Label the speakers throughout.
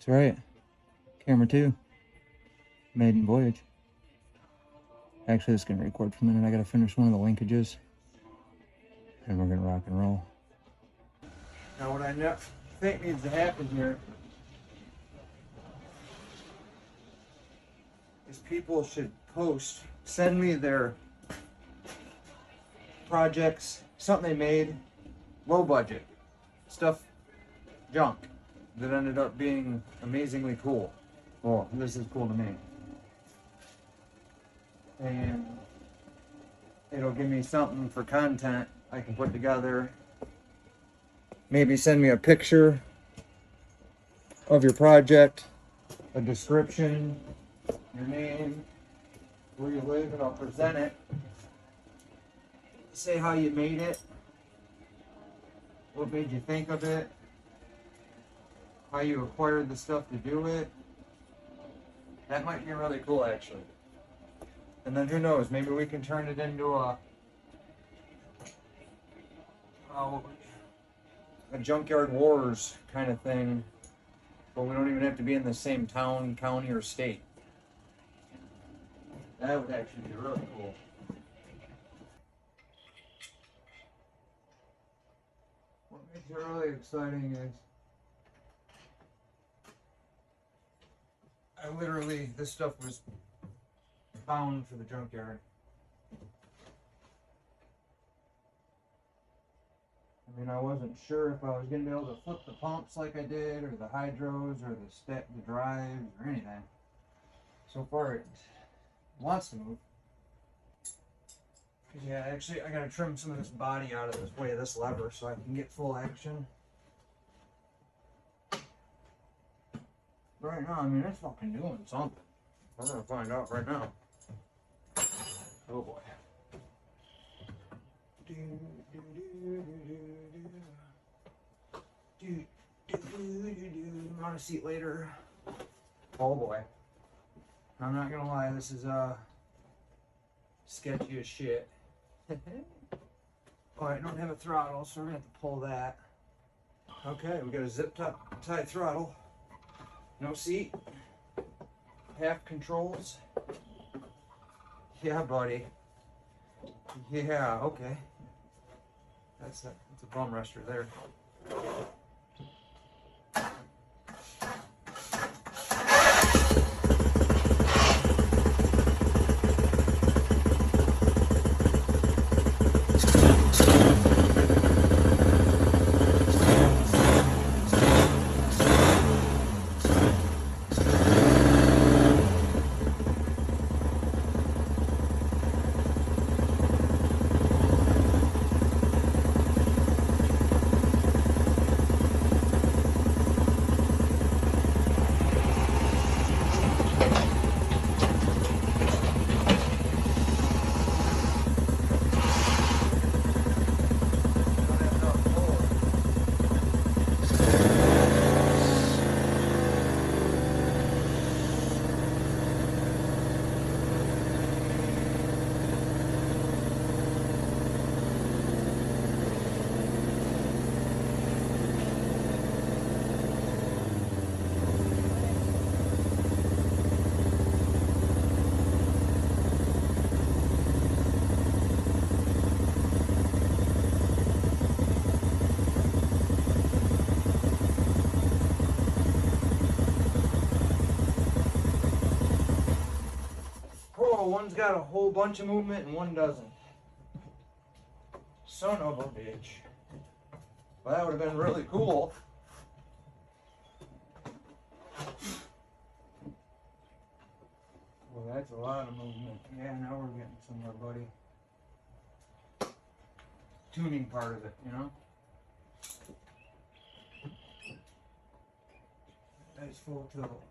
Speaker 1: That's right. Camera 2. Maiden voyage. Actually, this is going to record for a minute. I got to finish one of the linkages. And we're going to rock and roll. Now what I think needs to happen here is people should send me their projects, something they made, low budget, stuff, junk, that ended up being amazingly cool. Well, this is cool to me. And it'll give me something for content I can put together. Maybe send me a picture of your project, a description, your name, where you live, and I'll present it. Say how you made it, what made you think of it, how you acquired the stuff to do it. That might be really cool, actually. And then who knows, maybe we can turn it into a Junkyard Wars kind of thing, but we don't even have to be in the same town, county, or state. That would actually be really cool. What makes it really exciting is this stuff was bound for the junkyard. I mean, I wasn't sure if I was going to be able to flip the pumps like I did, or the hydros, or the drives, or anything. So far, it wants to move. Yeah, actually, I got to trim some of this body out of this way of this lever so I can get full action. Right now, I mean, it's fucking doing something. We're going to find out right now. Oh boy. I'm on a seat later. Oh boy. I'm not gonna lie, this is sketchy as shit. Alright, I don't have a throttle, so we're gonna have to pull that. Okay, we got a zip tie throttle. No seat. Half controls. Yeah, buddy. Yeah, okay. That's a bum rester there. One's got a whole bunch of movement and one doesn't. Son of a bitch. Well, that would have been really cool. Well, that's a lot of movement. Yeah, now we're getting somewhere, buddy. Tuning part of it, you know? That's full tilt.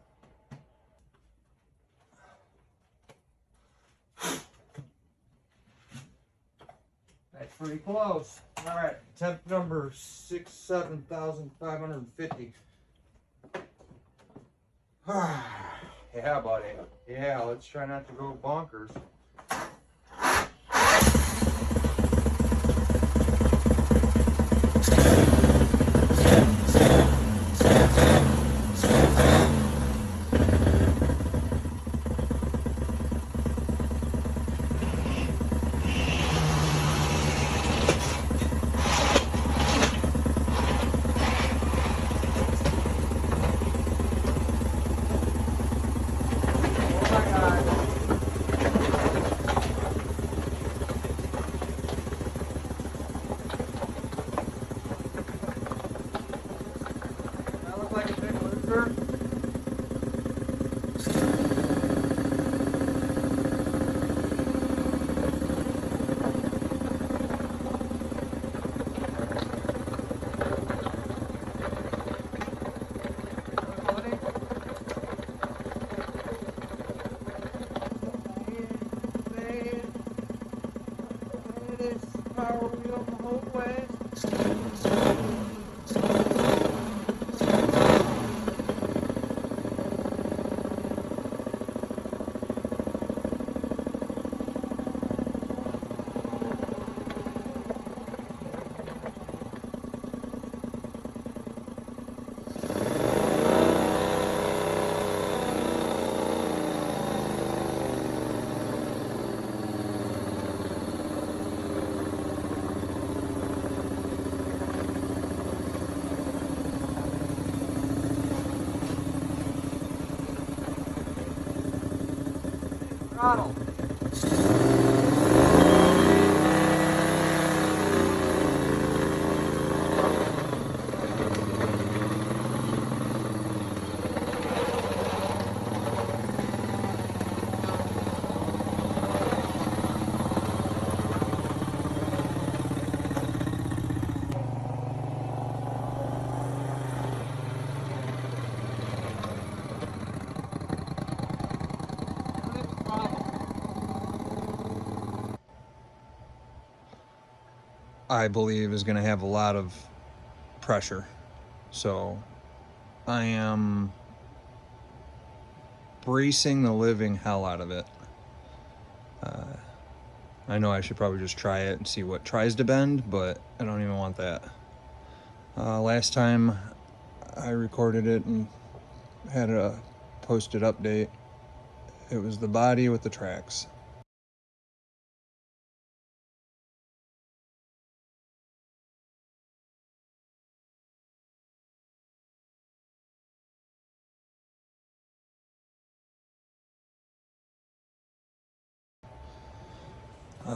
Speaker 1: That's pretty close. All right, temp number 67,550. Yeah, buddy. Yeah, let's try not to go bonkers. this power wheel the whole way. Throttle. I believe is going to have a lot of pressure, so I am bracing the living hell out of it. I know I should probably just try it and see what tries to bend, but I don't even want that. Last time I recorded it and had a posted update, it was the body with the tracks.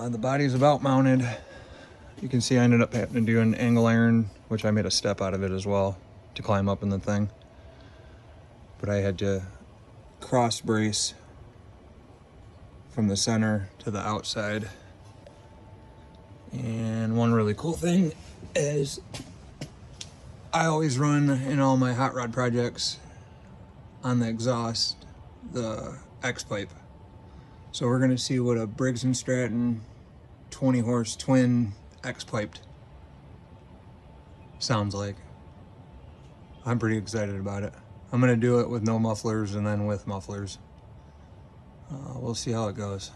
Speaker 1: The body's about mounted. You can see I ended up having to do an angle iron, which I made a step out of it as well to climb up in the thing. But I had to cross brace from the center to the outside. And one really cool thing is I always run in all my hot rod projects on the exhaust, the X-pipe. So we're gonna see what a Briggs & Stratton 20 horse twin X-piped sounds like. I'm pretty excited about it. I'm gonna do it with no mufflers and then with mufflers. We'll see how it goes.